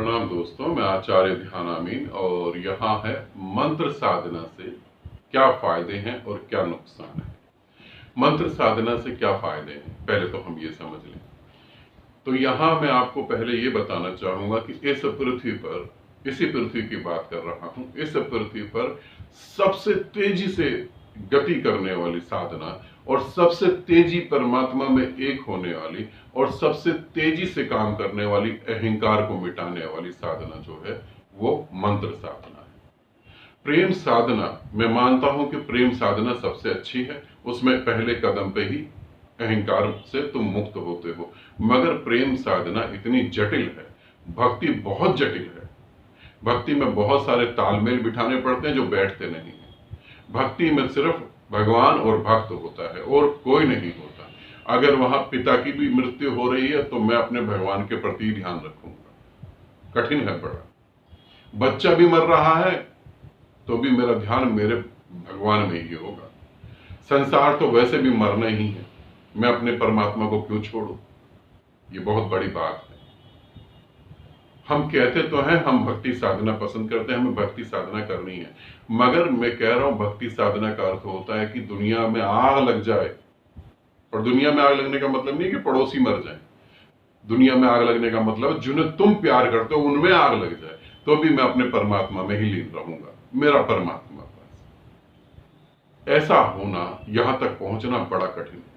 प्रणाम दोस्तों, मैं आचार्य ध्यान आमीन और यहाँ है मंत्र साधना से क्या फायदे हैं और क्या नुकसान है। मंत्र साधना से क्या फायदे हैं पहले तो हम ये समझ लें। तो यहाँ मैं आपको पहले ये बताना चाहूंगा कि इस पृथ्वी पर, इसी पृथ्वी की बात कर रहा हूँ, इस पृथ्वी पर सबसे तेजी से गति करने वाली साधना और सबसे तेजी परमात्मा में एक होने वाली और सबसे तेजी से काम करने वाली अहंकार को मिटाने वाली साधना जो है वो मंत्र साधना है। प्रेम साधना, मैं मानता हूं कि प्रेम साधना सबसे अच्छी है, उसमें पहले कदम पे ही अहंकार से तुम मुक्त होते हो। मगर प्रेम साधना इतनी जटिल है, भक्ति बहुत जटिल है। भक्ति में बहुत सारे तालमेल बिठाने पड़ते हैं जो बैठते नहीं है। भक्ति में सिर्फ भगवान और भक्त होता है और कोई नहीं होता। अगर वहां पिता की भी मृत्यु हो रही है तो मैं अपने भगवान के प्रति ध्यान रखूंगा। कठिन है बड़ा। बच्चा भी मर रहा है तो भी मेरा ध्यान मेरे भगवान में ही होगा। संसार तो वैसे भी मरना ही है, मैं अपने परमात्मा को क्यों छोड़ूं? ये बहुत बड़ी बात है। हम कहते तो हैं हम भक्ति साधना पसंद करते हैं, हमें भक्ति साधना करनी है, मगर मैं कह रहा हूं भक्ति साधना का अर्थ होता है कि दुनिया में आग लग जाए। और दुनिया में आग लगने का मतलब नहीं कि पड़ोसी मर जाए। दुनिया में आग लगने का मतलब जिन्हें तुम प्यार करते हो उनमें आग लग जाए तो भी मैं अपने परमात्मा में ही लीन रहूंगा। मेरा परमात्मा पास। ऐसा होना, यहां तक पहुंचना बड़ा कठिन है।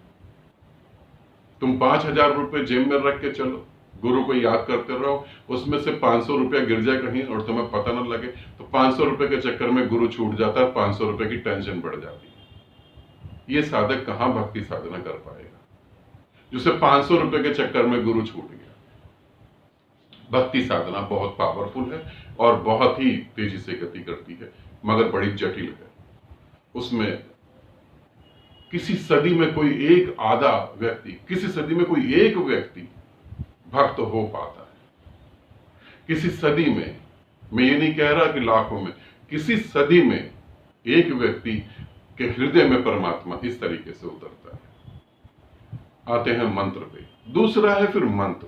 तुम 5,000 रुपए जेब में रख के चलो, गुरु को याद करते रहो, उसमें से 500 रुपया गिर जाए कहीं और तुम्हें पता न लगे तो 500 रुपए के चक्कर में गुरु छूट जाता है, 500 रुपए की टेंशन बढ़ जाती है। ये साधक कहां भक्ति साधना कर पाएगा जिसे 500 रुपए के चक्कर में गुरु छूट गया। भक्ति साधना बहुत पावरफुल है और बहुत ही तेजी से गति करती है, मगर बड़ी जटिल है। उसमें किसी सदी में कोई एक आधा व्यक्ति, किसी सदी में कोई एक व्यक्ति भक्त हो पाता है। किसी सदी में, मैं ये नहीं कह रहा कि लाखों में, किसी सदी में एक व्यक्ति के हृदय में परमात्मा इस तरीके से उतरता है। आते हैं मंत्र पे। दूसरा है फिर मंत्र,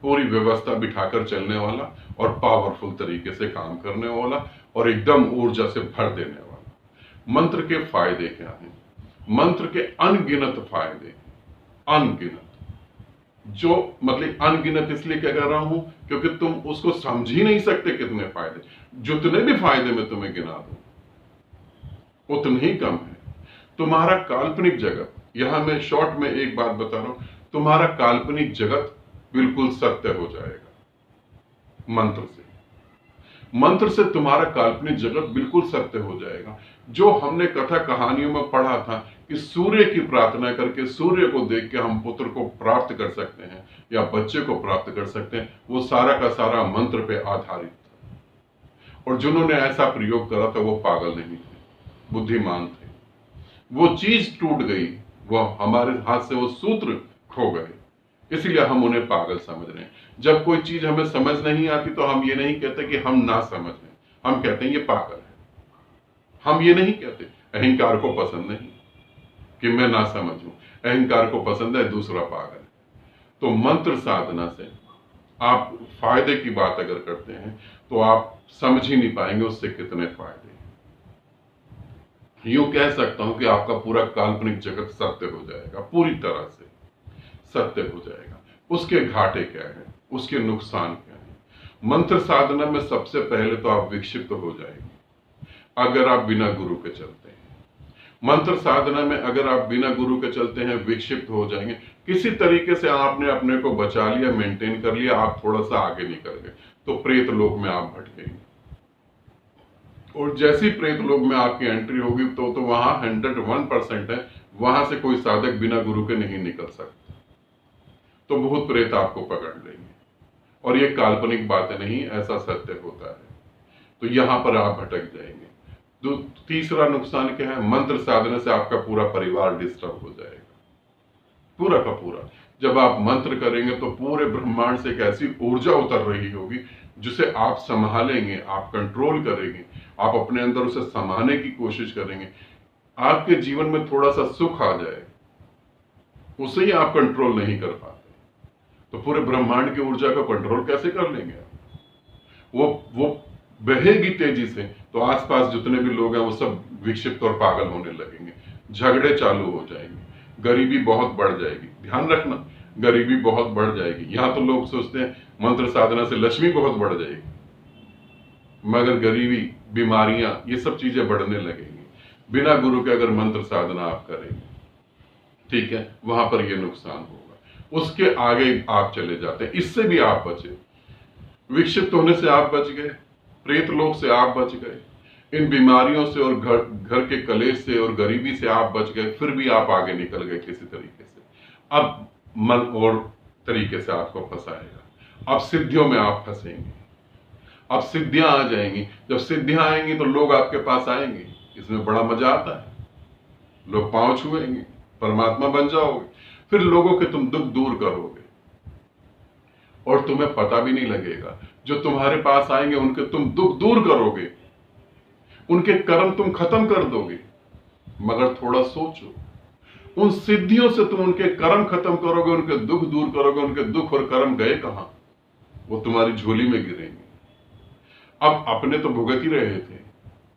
पूरी व्यवस्था बिठाकर चलने वाला और पावरफुल तरीके से काम करने वाला और एकदम ऊर्जा से भर देने वाला। मंत्र के फायदे क्या हैं? मंत्र के अनगिनत फायदे, अनगिनत। जो मतलब अनगिनत इसलिए कह रहा हूं क्योंकि तुम उसको समझ ही नहीं सकते कितने फायदे। जितने भी फायदे मैं तुम्हें गिना दूं उतने ही कम है। तुम्हारा काल्पनिक जगत, यहां मैं शॉर्ट में एक बात बता रहा हूं, तुम्हारा काल्पनिक जगत बिल्कुल सत्य हो जाएगा मंत्र से। मंत्र से तुम्हारा काल्पनिक जगत बिल्कुल सत्य हो जाएगा। जो हमने कथा कहानियों में पढ़ा था कि सूर्य की प्रार्थना करके, सूर्य को देख के हम पुत्र को प्राप्त कर सकते हैं या बच्चे को प्राप्त कर सकते हैं, वो सारा का सारा मंत्र पे आधारित था। और जिन्होंने ऐसा प्रयोग करा था वो पागल नहीं थे, बुद्धिमान थे। वो चीज टूट गई, वो हमारे हाथ से वो सूत्र खो गए, इसलिए हम उन्हें पागल समझ रहे हैं। जब कोई चीज हमें समझ नहीं आती तो हम ये नहीं कहते कि हम ना समझ रहे, हम कहते हैं ये पागल है। हम ये नहीं कहते। अहंकार को पसंद नहीं कि मैं ना समझूं, अहंकार को पसंद है दूसरा पागल है। तो मंत्र साधना से आप फायदे की बात अगर करते हैं तो आप समझ ही नहीं पाएंगे उससे कितने फायदे हैं। यूं कह सकता हूं कि आपका पूरा काल्पनिक जगत सत्य हो जाएगा, पूरी तरह से सत्य हो जाएगा। उसके घाटे क्या है, उसके नुकसान क्या है? मंत्र साधना में सबसे पहले तो आप विक्षिप्त हो जाएंगे अगर आप बिना गुरु के चलते हैं। मंत्र साधना में अगर आप बिना गुरु के चलते हैं विक्षिप्त हो जाएंगे। किसी तरीके से आपने अपने को बचा लिया, मेंटेन कर लिया, आप थोड़ा सा आगे निकल गए तो प्रेत लोक में आप भटकेंगे। और जैसी प्रेत लोक में आपकी एंट्री होगी तो वहां 101% है, वहां से कोई साधक बिना गुरु के नहीं निकल सकता। तो भूत प्रेत आपको पकड़ लेंगे और ये काल्पनिक बातें नहीं, ऐसा सत्य होता है। तो यहां पर आप भटक जाएंगे। तीसरा नुकसान क्या है? मंत्र साधना से आपका पूरा परिवार डिस्टर्ब हो जाएगा, पूरा का पूरा। जब आप मंत्र करेंगे तो पूरे ब्रह्मांड से एक ऐसी ऊर्जा उतर रही होगी जिसे आप संभालेंगे, आप कंट्रोल करेंगे, आप अपने अंदर उसे समाने की कोशिश करेंगे। आपके जीवन में थोड़ा सा सुख आ जाए, उसे ही आप कंट्रोल नहीं कर पाते तो पूरे ब्रह्मांड की ऊर्जा को कंट्रोल कैसे कर लेंगे आप? वो बहेगी तेजी से, तो आसपास जितने भी लोग हैं वो सब विक्षिप्त और पागल होने लगेंगे, झगड़े चालू हो जाएंगे, गरीबी बहुत बढ़ जाएगी। ध्यान रखना, गरीबी बहुत बढ़ जाएगी। यहां तो लोग सोचते हैं मंत्र साधना से लक्ष्मी बहुत बढ़ जाएगी, मगर गरीबी, बीमारियां, ये सब चीजें बढ़ने लगेंगी बिना गुरु के अगर मंत्र साधना आप करेंगे। ठीक है, वहां पर ये नुकसान होगा। उसके आगे आप चले जाते हैं, इससे भी आप बचे, विक्षिप्त होने से आप बच गए, प्रेत लोक से आप बच गए, इन बीमारियों से और घर के कलेश से और गरीबी से आप बच गए, फिर भी आप आगे निकल गए किसी तरीके से। अब मन और तरीके से आपको फंसाएगा, अब सिद्धियों में आप फंसेंगे, अब सिद्धियां आ जाएंगी। जब सिद्धियां आएंगी तो लोग आपके पास आएंगे, इसमें बड़ा मजा आता है, लोग पांव छुएंगे, परमात्मा बन जाओगे, फिर लोगों के तुम दुख दूर करोगे और तुम्हें पता भी नहीं लगेगा। जो तुम्हारे पास आएंगे उनके तुम दुख दूर करोगे, उनके कर्म तुम खत्म कर दोगे। मगर थोड़ा सोचो, उन सिद्धियों से तुम उनके कर्म खत्म करोगे, उनके दुख दूर करोगे, उनके दुख और कर्म गए कहां? वो तुम्हारी झोली में गिरेंगे। अब अपने तो भुगत ही रहे थे,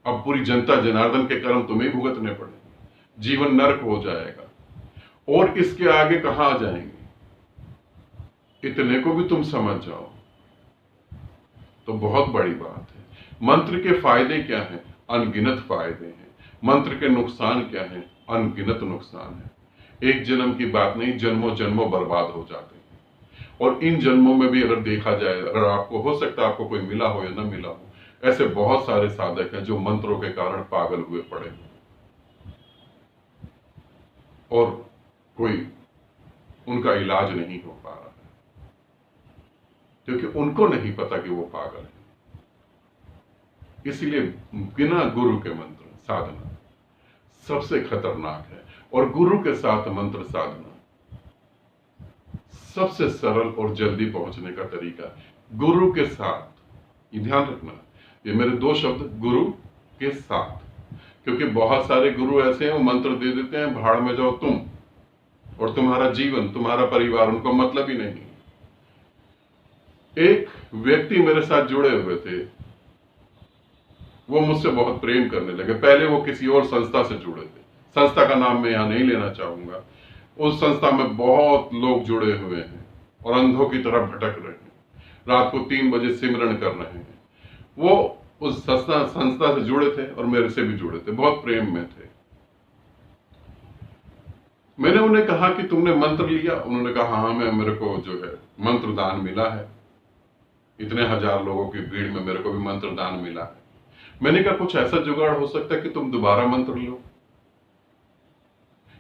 अब पूरी जनता जनार्दन के कर्म तुम्हें भुगतने पड़ेंगे, जीवन नरक हो जाएगा। और इसके आगे कहां जाएंगे, इतने को भी तुम समझ जाओ तो बहुत बड़ी बात है। मंत्र के फायदे क्या हैं? अनगिनत फायदे हैं। मंत्र के नुकसान क्या हैं? अनगिनत नुकसान है। एक जन्म की बात नहीं, जन्मों जन्मों बर्बाद हो जाते हैं। और इन जन्मों में भी अगर देखा जाए, अगर आपको हो सकता है आपको कोई मिला हो या ना मिला हो, ऐसे बहुत सारे साधक हैं जो मंत्रों के कारण पागल हुए पड़े और कोई उनका इलाज नहीं हो पा रहा है, क्योंकि उनको नहीं पता कि वो पागल है। इसलिए बिना गुरु के मंत्र साधना सबसे खतरनाक है, और गुरु के साथ मंत्र साधना सबसे सरल और जल्दी पहुंचने का तरीका है। गुरु के साथ, ये ध्यान रखना, ये मेरे दो शब्द, गुरु के साथ, क्योंकि बहुत सारे गुरु ऐसे हैं वो मंत्र दे देते हैं, भाड़ में जाओ तुम और तुम्हारा जीवन, तुम्हारा परिवार, उनको मतलब ही नहीं। एक व्यक्ति मेरे साथ जुड़े हुए थे, वो मुझसे बहुत प्रेम करने लगे। पहले वो किसी और संस्था से जुड़े थे, संस्था का नाम मैं यहां नहीं लेना चाहूंगा। उस संस्था में बहुत लोग जुड़े हुए हैं और अंधों की तरह भटक रहे हैं, रात को 3 बजे सिमरन कर रहे हैं। वो उस संस्था से जुड़े थे और मेरे से भी जुड़े थे, बहुत प्रेम में थे। मैंने उन्हें कहा कि तुमने मंत्र लिया? उन्होंने कहा हाँ, मेरे को जो है मंत्र दान मिला है, इतने हजार लोगों की भीड़ में मेरे को भी मंत्र दान मिला है। मैंने कहा कुछ ऐसा जुगाड़ हो सकता है कि तुम दोबारा मंत्र लो,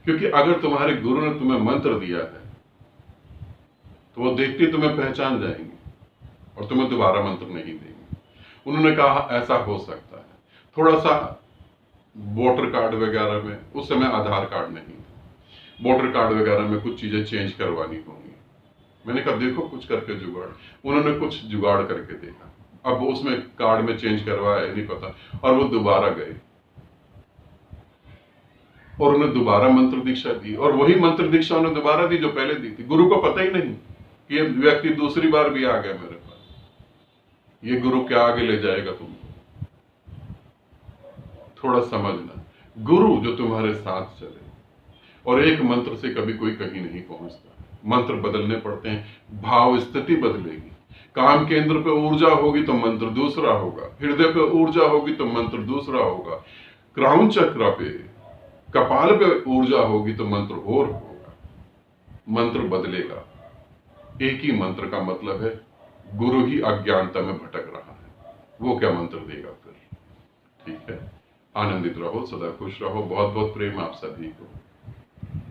क्योंकि अगर तुम्हारे गुरु ने तुम्हें मंत्र दिया है तो वो देखते ही तुम्हें पहचान जाएंगे और तुम्हें दोबारा मंत्र नहीं देंगे। उन्होंने कहा ऐसा हो सकता है, थोड़ा सा वोटर कार्ड वगैरह में, उस समय आधार कार्ड नहीं था, वोटर कार्ड वगैरह में कुछ चीजें चेंज करवानी होंगी। मैंने कहा देखो कुछ करके जुगाड़। उन्होंने कुछ जुगाड़ करके देखा, अब उसमें कार्ड में चेंज करवाया नहीं पता, और वो दोबारा गए और उन्हें दोबारा मंत्र दीक्षा दी, और वही मंत्र दीक्षा उन्हें दोबारा दी जो पहले दी थी। गुरु को पता ही नहीं कि ये व्यक्ति दूसरी बार भी आ गया मेरे पास, ये गुरु क्या आगे ले जाएगा तुमको। थोड़ा समझना, गुरु जो तुम्हारे साथ चले, और एक मंत्र से कभी कोई कहीं नहीं पहुंचता, मंत्र बदलने पड़ते हैं, भाव स्थिति बदलेगी। काम केंद्र पे ऊर्जा होगी तो मंत्र दूसरा होगा, हृदय पे ऊर्जा होगी तो मंत्र दूसरा होगा, क्राउन चक्र पे, कपाल पे ऊर्जा होगी तो मंत्र और होगा, मंत्र बदलेगा। एक ही मंत्र का मतलब है गुरु ही अज्ञानता में भटक रहा है, वो क्या मंत्र देगा फिर। ठीक है, आनंदित रहो, सदा खुश रहो, बहुत बहुत प्रेम आप सभी को।